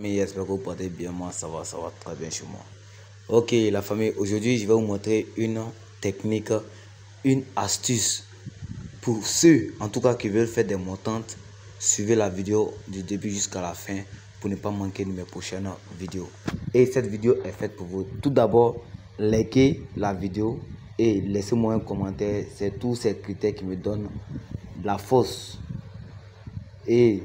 Mais j'espère que vous portez bien. Moi, ça va très bien chez moi. Ok, la famille, aujourd'hui, je vais vous montrer une technique, une astuce pour ceux, en tout cas, qui veulent faire des montantes. Suivez la vidéo du début jusqu'à la fin pour ne pas manquer de mes prochaines vidéos. Et cette vidéo est faite pour vous. Tout d'abord, likez la vidéo et laissez-moi un commentaire. C'est tous ces critères qui me donnent la force et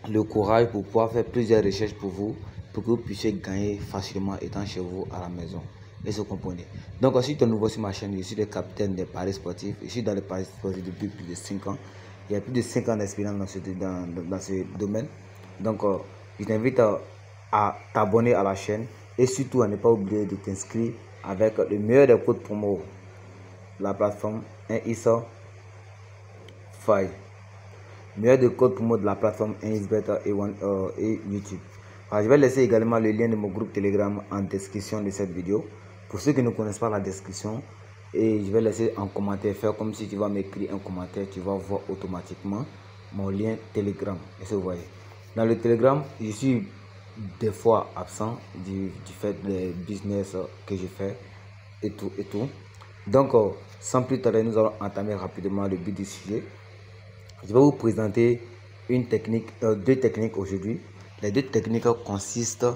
le courage pour pouvoir faire plusieurs recherches pour vous, pour que vous puissiez gagner facilement étant chez vous à la maison. Et vous comprenez. Donc, si tu es nouveau sur ma chaîne, je suis le capitaine des paris sportifs. Je suis dans les paris sportifs depuis plus de 5 ans. Il y a plus de 5 ans d'expérience dans ce domaine. Donc, je t'invite à t'abonner à la chaîne et surtout à ne pas oublier de t'inscrire avec le meilleur des codes promo, la plateforme 1ISA 5. Meilleur de code promo de la plateforme Insbet et YouTube. Alors, je vais laisser également le lien de mon groupe Telegram en description de cette vidéo. Pour ceux qui ne connaissent pas la description, et je vais laisser en commentaire, faire comme si tu vas m'écrire un commentaire, tu vas voir automatiquement mon lien Telegram. Et vous voyez. Dans le Telegram, je suis des fois absent du fait des business que je fais et tout. Donc, sans plus tarder, nous allons entamer rapidement le but du sujet. Je vais vous présenter une technique, deux techniques aujourd'hui. Les deux techniques consistent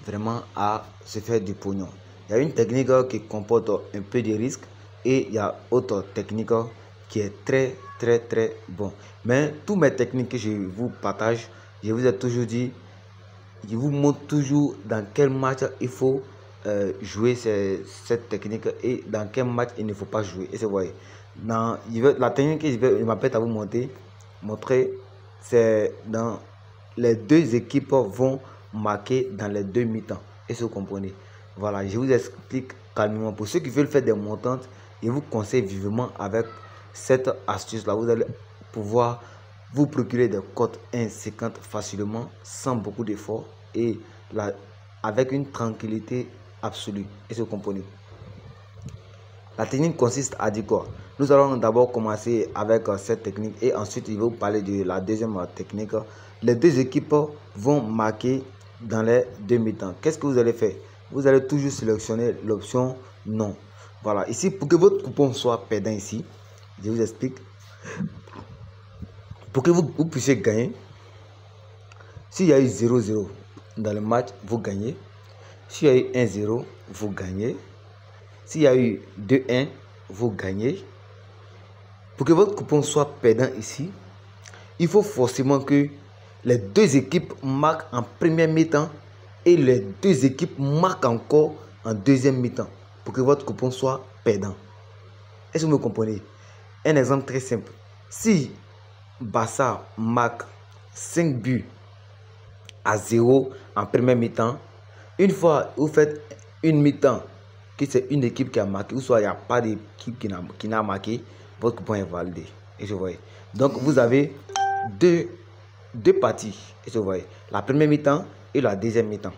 vraiment à se faire du pognon. Il y a une technique qui comporte un peu de risque et il y a autre technique qui est très bon. Mais toutes mes techniques que je vous partage, je vous ai toujours dit, je vous montre toujours dans quel match il faut jouer cette technique et dans quel match il ne faut pas jouer. Et c'est vrai. La technique que je m'apprête à vous montrer, c'est dans les deux équipes vont marquer dans les deux mi-temps. Et vous comprenez. Voilà, je vous explique calmement. Pour ceux qui veulent faire des montantes, je vous conseille vivement avec cette astuce-là. Vous allez pouvoir vous procurer des cotes 1,50 facilement, sans beaucoup d'efforts et avec une tranquillité absolue. Et vous comprenez. La technique consiste à dire quoi? Nous allons d'abord commencer avec cette technique et ensuite je vais vous parler de la deuxième technique. Les deux équipes vont marquer dans les deux mi-temps. Qu'est-ce que vous allez faire? Vous allez toujours sélectionner l'option non. Voilà, ici pour que votre coupon soit perdant ici, je vous explique. Pour que vous puissiez gagner, s'il y a eu 0-0 dans le match, vous gagnez. S'il y a eu 1-0, vous gagnez. S'il y a eu 2-1, vous gagnez. Pour que votre coupon soit perdant ici, il faut forcément que les deux équipes marquent en première mi-temps et les deux équipes marquent encore en deuxième mi-temps pour que votre coupon soit perdant. Est-ce que vous me comprenez? Un exemple très simple. Si Barça marque 5 buts à 0 en première mi-temps, une fois vous faites une mi-temps, que c'est une équipe qui a marqué, ou soit il n'y a pas d'équipe qui n'a marqué, votre coupon est validé. Et je vois. Donc vous avez deux parties. Et je vois. La première mi-temps et la deuxième mi-temps.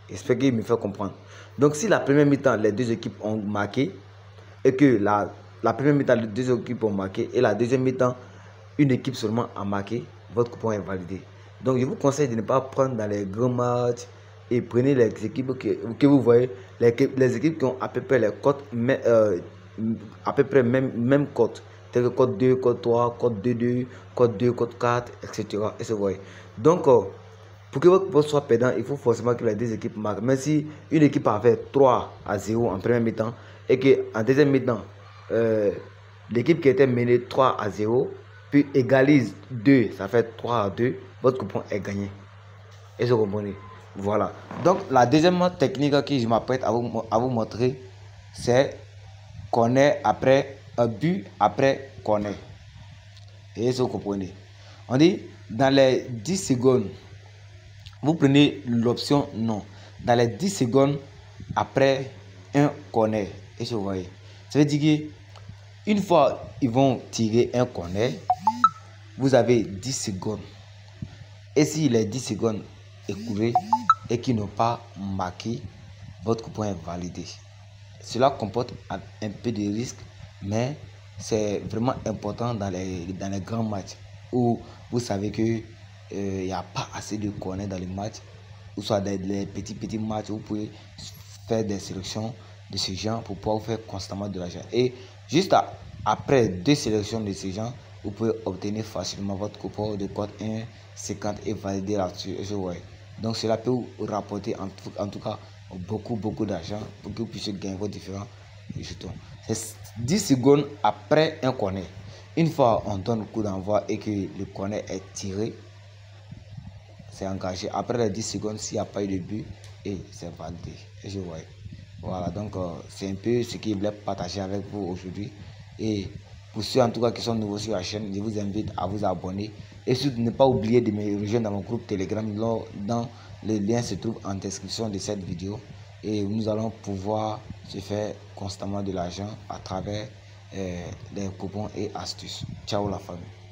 J'espère qu'il me fait comprendre. Donc si la première mi-temps, les deux équipes ont marqué, et que la première mi-temps, les deux équipes ont marqué, et la deuxième mi-temps, une équipe seulement a marqué, votre coupon est validé. Donc je vous conseille de ne pas prendre dans les grands matchs et prenez les équipes que vous voyez, les équipes qui ont à peu près les cotes, à peu près même cotes, telles que cote 2, cote 3, cote 2, cote 2, cote 4, etc. Et vous voyez. Donc pour que votre poste soit perdant, il faut forcément que les deux équipes marquent. Mais si une équipe a fait 3-0 en première mi-temps et qu'en deuxième mi-temps, l'équipe qui était menée 3-0 puis égalise 2, ça fait 3-2, votre coupon est gagné. Et vous comprenez. Voilà. Donc la deuxième technique que je m'apprête à vous montrer, c'est corner après un but après corner. Et vous comprenez. On dit dans les 10 secondes, vous prenez l'option non. Dans les 10 secondes après un corner. Et vous voyez. Ça veut dire qu'une fois ils vont tirer un corner, vous avez 10 secondes. Et si les 10 secondes écoulées et qu'ils n'ont pas marqué, votre coupon est validé. Cela comporte un peu de risque, mais c'est vraiment important dans les grands matchs où vous savez qu'il n'y a pas assez de corners dans les matchs ou soit des petits matchs, vous pouvez faire des sélections de ce genre pour pouvoir faire constamment de l'argent. Et juste après 2 sélections de ce genre, vous pouvez obtenir facilement votre coupon de code 1,50 et valider là-dessus. Donc cela peut vous rapporter en tout cas beaucoup d'argent pour que vous puissiez gagner vos différents jetons. C'est 10 secondes après un corner. Une fois on donne le coup d'envoi et que le corner est tiré, c'est engagé. Après les 10 secondes, s'il n'y a pas eu de but, et c'est validé. Voilà, donc c'est un peu ce que je voulais partager avec vous aujourd'hui. Et pour ceux en tout cas qui sont nouveaux sur la chaîne, je vous invite à vous abonner. Et surtout, ne pas oublier de me rejoindre dans mon groupe Telegram. Dans le lien se trouve en description de cette vidéo. Et nous allons pouvoir se faire constamment de l'argent à travers des coupons et astuces. Ciao la famille.